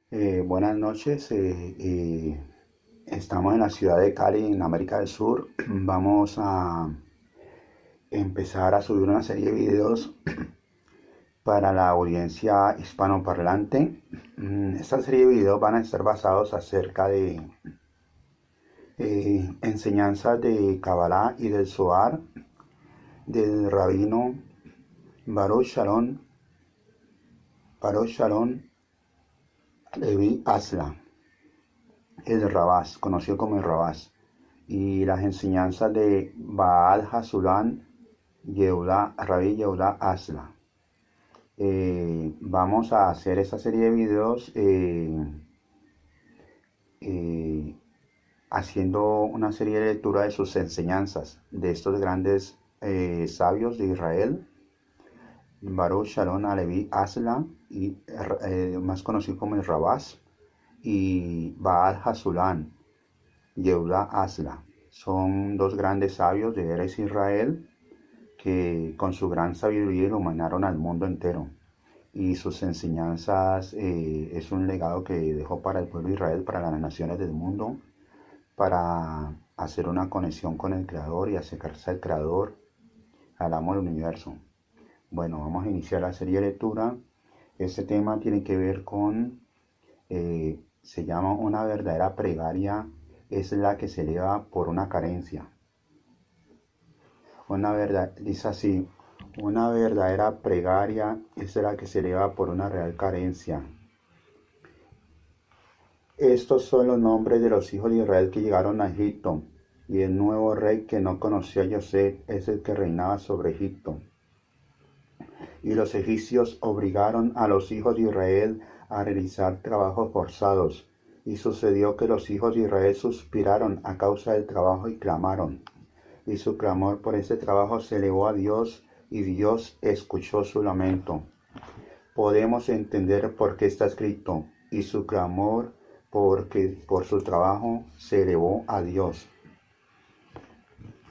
Buenas noches. Estamos en la ciudad de Cali, en América del Sur. Vamos a empezar a subir una serie de videos para la audiencia hispanoparlante. Esta serie de videos van a estar basados acerca de enseñanzas de Kabbalah y del Zohar del rabino Baruch Sharon Levi Asla, el Rabás, conocido como el Rabás, y las enseñanzas de Baal Hasulam Rabbi Yehuda Asla. Vamos a hacer esta serie de videos haciendo una serie de lectura de sus enseñanzas de estos grandes sabios de Israel, Baruch Sharon Alevi Asla, y más conocido como el Rabás, y Baal Hasulam Yehuda Asla. Son dos grandes sabios de Eretz Israel que con su gran sabiduría iluminaron al mundo entero. Y sus enseñanzas es un legado que dejó para el pueblo de Israel, para las naciones del mundo, para hacer una conexión con el Creador y acercarse al Creador, al amo del universo. Bueno, vamos a iniciar la serie de lectura. Este tema tiene que ver con, se llama una verdadera plegaria, es la que se eleva por una carencia. Dice así, una verdadera plegaria es la que se eleva por una real carencia. Estos son los nombres de los hijos de Israel que llegaron a Egipto, y el nuevo rey que no conocía a José es el que reinaba sobre Egipto. Y los egipcios obligaron a los hijos de Israel a realizar trabajos forzados, y sucedió que los hijos de Israel suspiraron a causa del trabajo y clamaron. Y su clamor por ese trabajo se elevó a Dios, y Dios escuchó su lamento. Podemos entender por qué está escrito, y su clamor porque por su trabajo se elevó a Dios.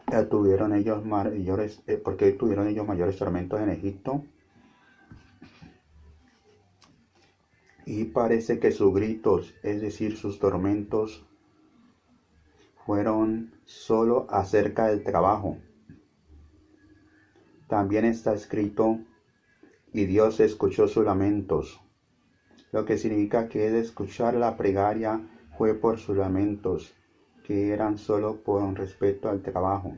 Porque tuvieron ellos mayores tormentos en Egipto. Y parece que sus gritos, es decir, sus tormentos, fueron solo acerca del trabajo. También está escrito, y Dios escuchó sus lamentos, lo que significa que el escuchar la plegaria fue por sus lamentos, que eran solo por respecto al trabajo.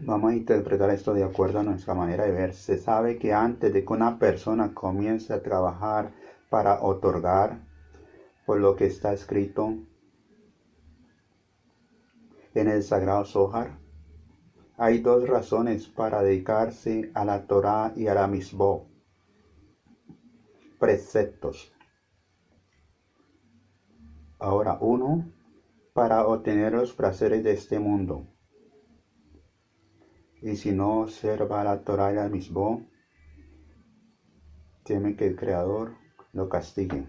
Vamos a interpretar esto de acuerdo a nuestra manera de ver. Se sabe que antes de que una persona comience a trabajar para otorgar por lo que está escrito en el Sagrado Zohar, hay dos razones para dedicarse a la Torá y a la Mitzvot, preceptos. Ahora, uno, para obtener los placeres de este mundo. Y si no observa la Torá y la Mitzvot, teme que el Creador lo castigue.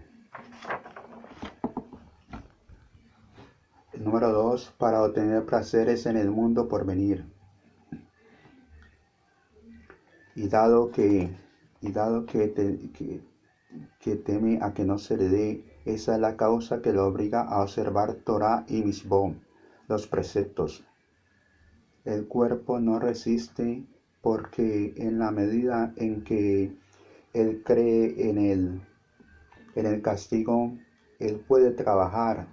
Número 2, para obtener placeres en el mundo por venir. Y dado que teme a que no se le dé, esa es la causa que lo obliga a observar Torá y Mitzvot, los preceptos. El cuerpo no resiste porque en la medida en que él cree en el castigo, él puede trabajar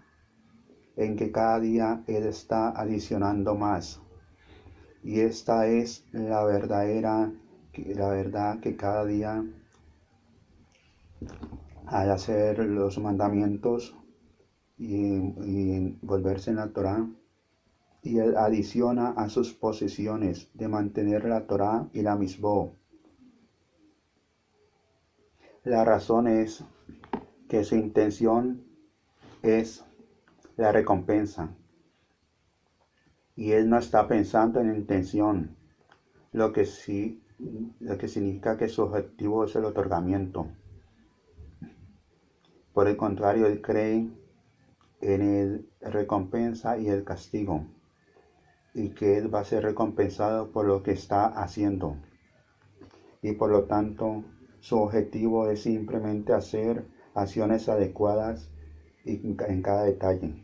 en que cada día él está adicionando más. Y esta es la verdad que cada día al hacer los mandamientos y volverse en la Torá, y él adiciona a sus posiciones de mantener la Torá y la Mitzvot. La razón es que su intención es la recompensa, y él no está pensando en la intención, lo que significa que su objetivo es el otorgamiento. Por el contrario, él cree en el recompensa y el castigo, y que él va a ser recompensado por lo que está haciendo. Y por lo tanto, su objetivo es simplemente hacer acciones adecuadas en cada detalle.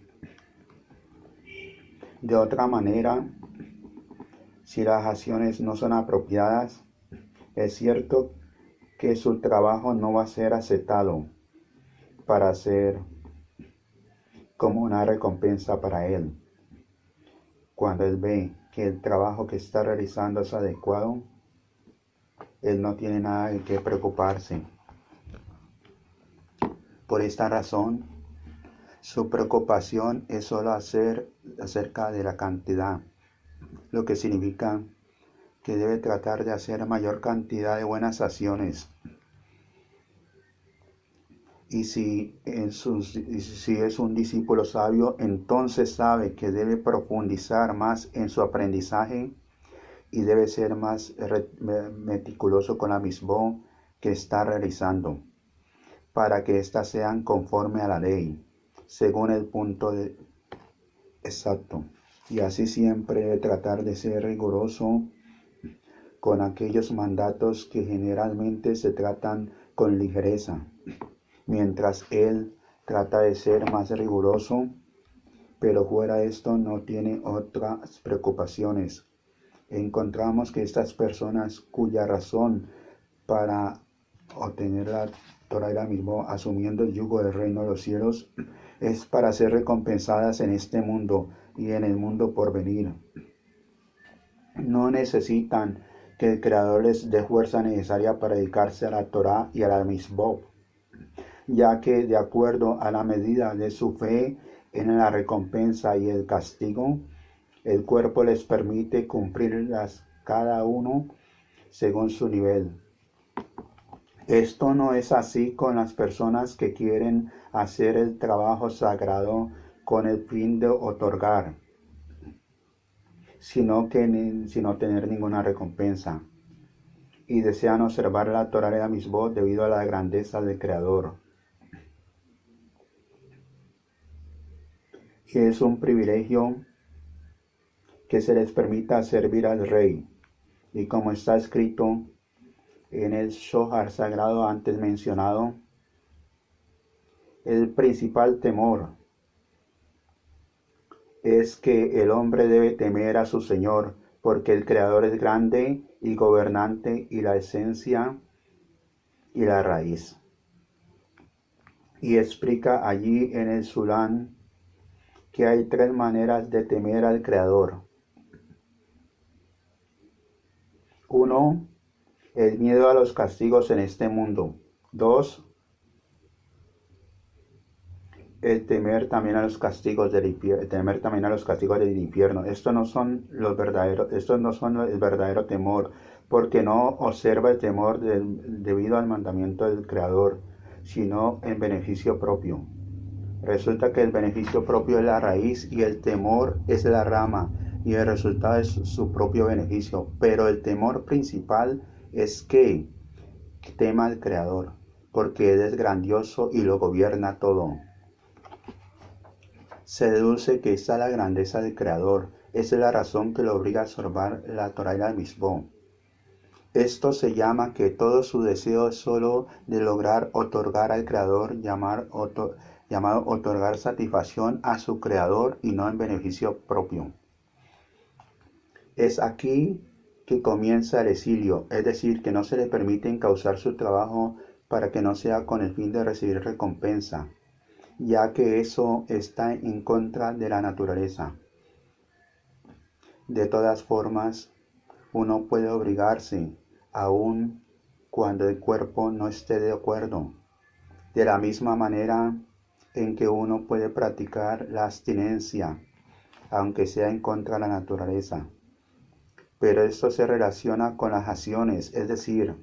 De otra manera, si las acciones no son apropiadas, es cierto que su trabajo no va a ser aceptado para ser como una recompensa para él. Cuando él ve que el trabajo que está realizando es adecuado, él no tiene nada de qué preocuparse. Por esta razón, su preocupación es solo acerca de la cantidad, lo que significa que debe tratar de hacer mayor cantidad de buenas acciones. Y si es un discípulo sabio, entonces sabe que debe profundizar más en su aprendizaje y debe ser más meticuloso con la misbah que está realizando, para que éstas sean conforme a la ley, según el punto exacto. Y así siempre debe tratar de ser riguroso con aquellos mandatos que generalmente se tratan con ligereza, mientras él trata de ser más riguroso, pero fuera de esto no tiene otras preocupaciones. Encontramos que estas personas cuya razón para obtener la Torah y la misma, asumiendo el yugo del reino de los cielos, es para ser recompensadas en este mundo y en el mundo por venir. No necesitan que el Creador les dé fuerza necesaria para dedicarse a la Torah y a la misbah, ya que de acuerdo a la medida de su fe en la recompensa y el castigo, el cuerpo les permite cumplirlas cada uno según su nivel. Esto no es así con las personas que quieren hacer el trabajo sagrado con el fin de otorgar, sino tener ninguna recompensa, y desean observar la Torah y la misbah debido a la grandeza del Creador. Y es un privilegio que se les permita servir al Rey, y como está escrito en el Zohar sagrado antes mencionado, el principal temor es que el hombre debe temer a su Señor, porque el Creador es grande y gobernante y la esencia y la raíz. Y explica allí en el Sulán que hay 3 maneras de temer al Creador. 1. El miedo a los castigos en este mundo. 2. El temer también a los castigos del infierno. Estos no son el verdadero temor, porque no observa el temor debido al mandamiento del Creador, sino en beneficio propio. Resulta que el beneficio propio es la raíz y el temor es la rama, y el resultado es su propio beneficio. Pero el temor principal es que tema al Creador, porque Él es grandioso y lo gobierna todo. Se deduce que esta es la grandeza del Creador. Esa es la razón que lo obliga a observar la Torah y la misbah. Esto se llama que todo su deseo es solo de lograr otorgar al Creador, llamado otorgar satisfacción a su Creador y no en beneficio propio. Es aquí que comienza el exilio, es decir, que no se le permite encauzar su trabajo para que no sea con el fin de recibir recompensa, ya que eso está en contra de la naturaleza. De todas formas, uno puede obligarse, aun cuando el cuerpo no esté de acuerdo, de la misma manera en que uno puede practicar la abstinencia, aunque sea en contra de la naturaleza. Pero esto se relaciona con las acciones, es decir,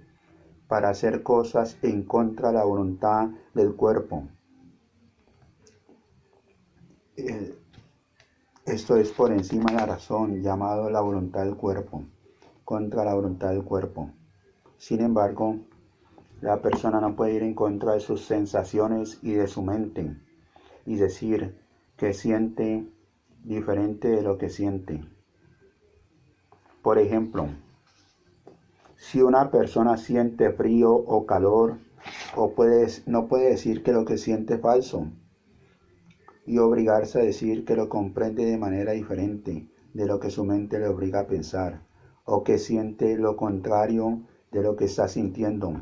para hacer cosas en contra de la voluntad del cuerpo. Esto es por encima de la razón, llamado la voluntad del cuerpo, contra la voluntad del cuerpo. Sin embargo, la persona no puede ir en contra de sus sensaciones y de su mente, y decir que siente diferente de lo que siente. Por ejemplo, si una persona siente frío o calor, no puede decir que lo que siente es falso y obligarse a decir que lo comprende de manera diferente de lo que su mente le obliga a pensar, o que siente lo contrario de lo que está sintiendo.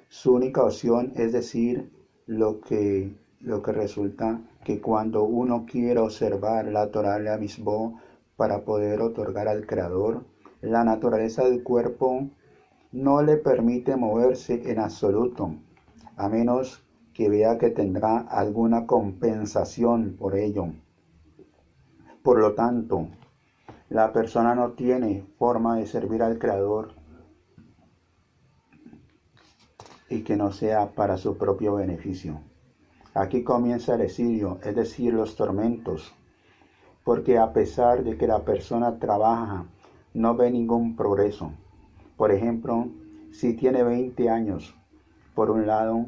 Su única opción es decir lo que resulta que cuando uno quiere observar la Torah la misbó para poder otorgar al Creador, la naturaleza del cuerpo no le permite moverse en absoluto, a menos que vea que tendrá alguna compensación por ello. Por lo tanto, la persona no tiene forma de servir al Creador y que no sea para su propio beneficio. Aquí comienza el exilio, es decir, los tormentos, porque a pesar de que la persona trabaja, no ve ningún progreso. Por ejemplo, si tiene 20 años, por un lado,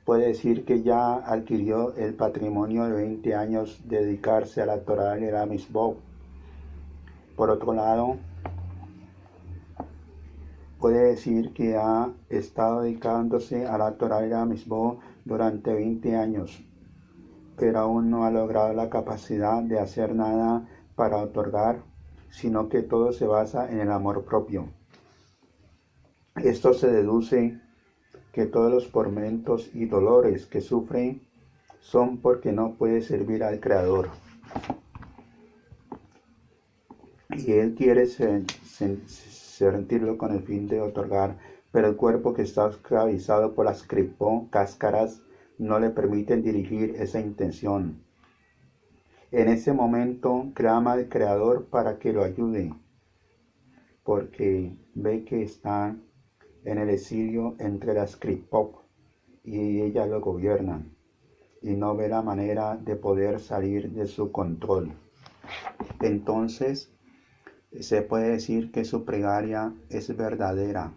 puede decir que ya adquirió el patrimonio de 20 años de dedicarse a la Torah y la Misbó. Por otro lado, puede decir que ha estado dedicándose a la Torah y la Misbó durante 20 años, pero aún no ha logrado la capacidad de hacer nada para otorgar, sino que todo se basa en el amor propio. Esto se deduce que todos los tormentos y dolores que sufre son porque no puede servir al Creador. Y él quiere sentirlo con el fin de otorgar, pero el cuerpo que está esclavizado por las cáscaras no le permiten dirigir esa intención. En ese momento clama al Creador para que lo ayude, porque ve que está en el exilio entre las Kripot y ellas lo gobiernan, y no ve la manera de poder salir de su control. Entonces, se puede decir que su plegaria es verdadera,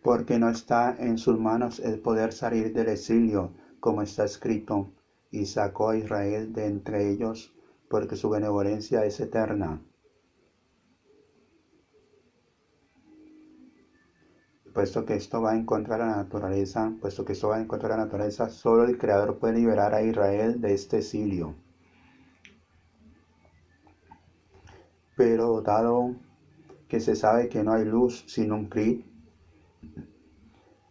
porque no está en sus manos el poder salir del exilio, como está escrito, y sacó a Israel de entre ellos, porque su benevolencia es eterna. Puesto que esto va en contra de la naturaleza, solo el Creador puede liberar a Israel de este exilio. Pero dado que se sabe que no hay luz sin un crit,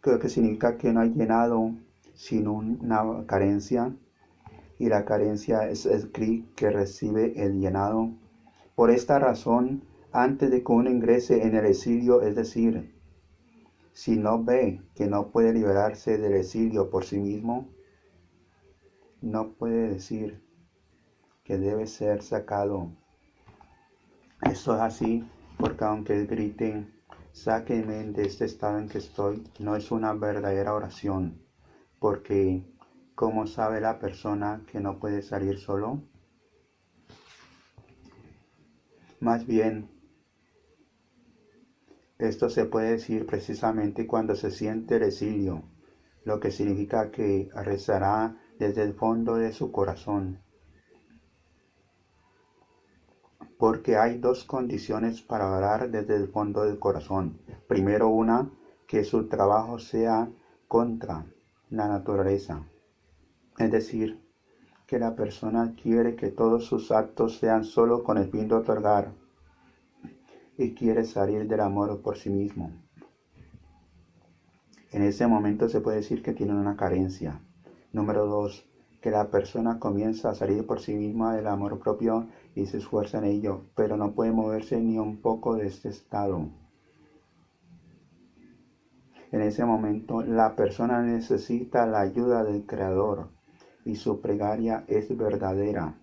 creo que significa que no hay llenado sin una carencia, y la carencia es el crit que recibe el llenado. Por esta razón, antes de que uno ingrese en el exilio, es decir, si no ve que no puede liberarse del exilio por sí mismo, no puede decir que debe ser sacado. Esto es así porque aunque griten, sáquenme de este estado en que estoy, no es una verdadera oración, porque ¿cómo sabe la persona que no puede salir solo? Más bien, esto se puede decir precisamente cuando se siente el exilio, lo que significa que rezará desde el fondo de su corazón. Porque hay dos condiciones para orar desde el fondo del corazón. Primero, una, que su trabajo sea contra la naturaleza. Es decir, que la persona quiere que todos sus actos sean solo con el fin de otorgar y quiere salir del amor por sí mismo. En ese momento se puede decir que tiene una carencia. Número 2, que la persona comienza a salir por sí misma del amor propio y se esfuerza en ello, pero no puede moverse ni un poco de este estado. En ese momento la persona necesita la ayuda del Creador y su plegaria es verdadera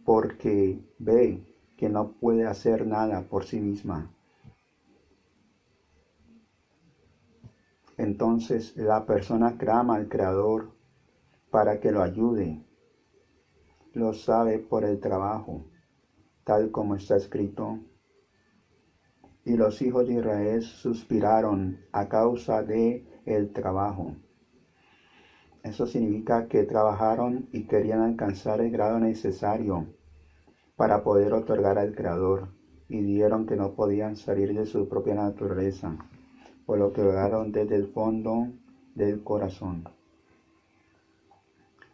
porque ve que no puede hacer nada por sí misma. Entonces la persona clama al Creador para que lo ayude. Lo sabe por el trabajo, tal como está escrito. Y los hijos de Israel suspiraron a causa de el trabajo. Eso significa que trabajaron y querían alcanzar el grado necesario para poder otorgar al Creador. y dijeron que no podían salir de su propia naturaleza, por lo que oraron desde el fondo del corazón.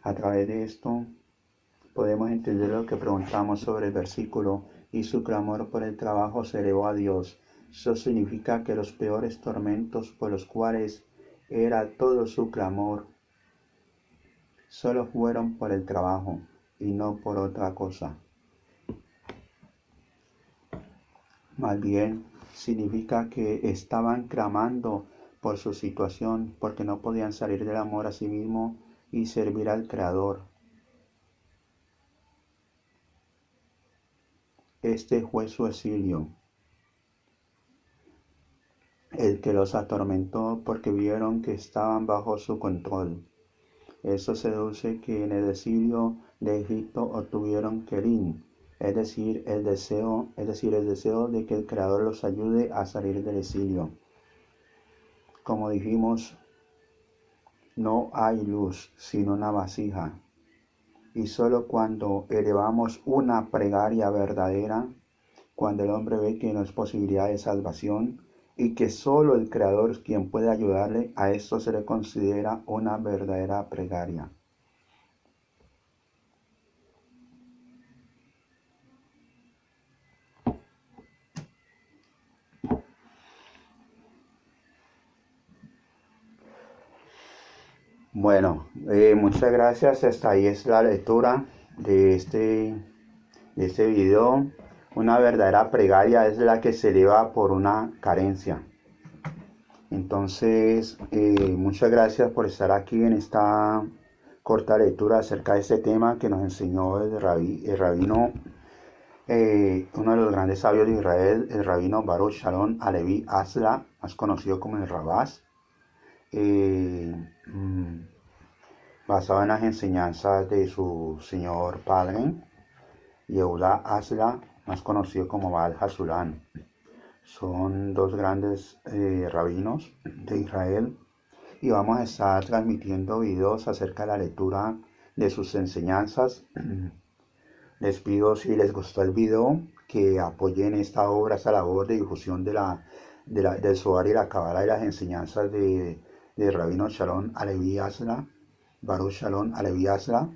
A través de esto podemos entender lo que preguntamos sobre el versículo, y su clamor por el trabajo se elevó a Dios. Eso significa que los peores tormentos por los cuales era todo su clamor solo fueron por el trabajo y no por otra cosa. Más bien, significa que estaban clamando por su situación porque no podían salir del amor a sí mismo y servir al Creador. Este fue su exilio, el que los atormentó porque vieron que estaban bajo su control. Eso se deduce que en el exilio de Egipto obtuvieron Kerim, es decir, el deseo de que el Creador los ayude a salir del exilio. Como dijimos, no hay luz sino una vasija, y solo cuando elevamos una plegaria verdadera, cuando el hombre ve que no es posibilidad de salvación y que solo el Creador es quien puede ayudarle, a esto se le considera una verdadera plegaria. Bueno, muchas gracias. Hasta ahí es la lectura de este video. Una verdadera plegaria es la que se eleva por una carencia. Entonces, muchas gracias por estar aquí en esta corta lectura acerca de este tema que nos enseñó el rabino, uno de los grandes sabios de Israel, el rabino Baruch Shalom Alevi Asla, más conocido como el Rabás, basado en las enseñanzas de su señor padre, Yehuda Asla, más conocido como Baal Hasulam. Son dos grandes rabinos de Israel y vamos a estar transmitiendo videos acerca de la lectura de sus enseñanzas. Les pido, si les gustó el video, que apoyen esta obra, esta labor de difusión del Zohar y la Kabbalah y las enseñanzas de Rabino Shalom Alevi Asla, Baruch Shalom Alevi Asla.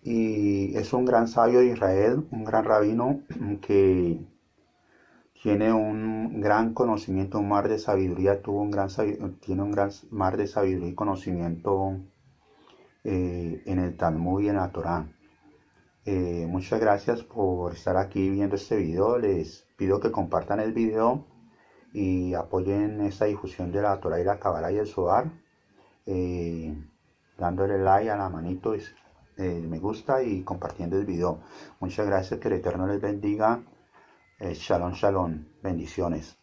Y es un gran sabio de Israel, un gran rabino que tiene un gran conocimiento, un mar de sabiduría, tiene un gran mar de sabiduría y conocimiento en el Talmud y en la Torá. Muchas gracias por estar aquí viendo este video. Les pido que compartan el video y apoyen esta difusión de la Torá y la Kabbalah y el Zohar, dándole like a la manito, me gusta y compartiendo el video. Muchas gracias, que el Eterno les bendiga. Shalom, shalom, bendiciones.